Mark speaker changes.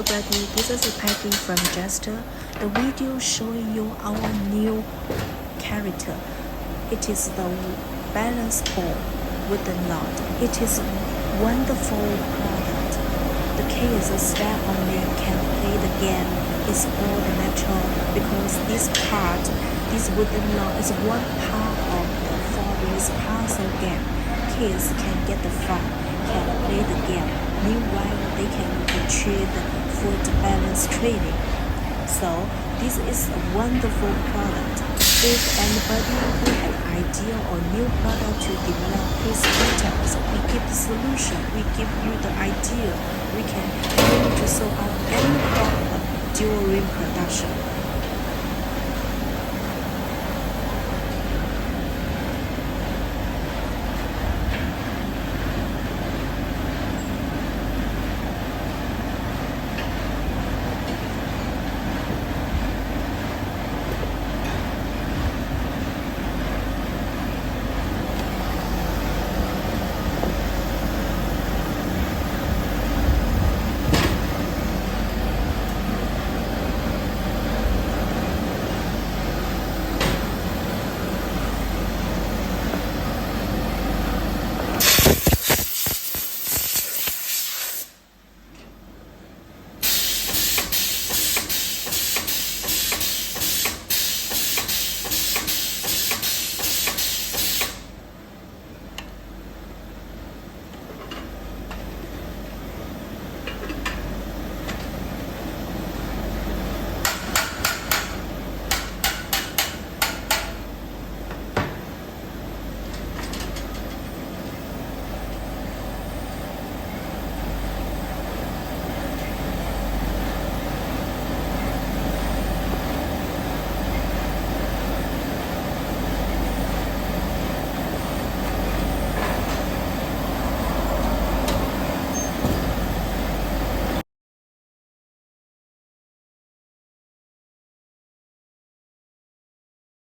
Speaker 1: everybody, this is Peggy from Jester. The video showing you our new character. It is the balance ball with the knot. It is a wonderful product. The kids that only can play the game is all natural because this wooden knot is one part of the 4-piece puzzle game. Kids can get the fun, can play the game. Meanwhile, they can retrieve foot balance training. So this is a wonderful product. If anybody who have idea or new product to develop, please contact us. We give the solution. We give you the idea. We can help you to solve out any problem during production.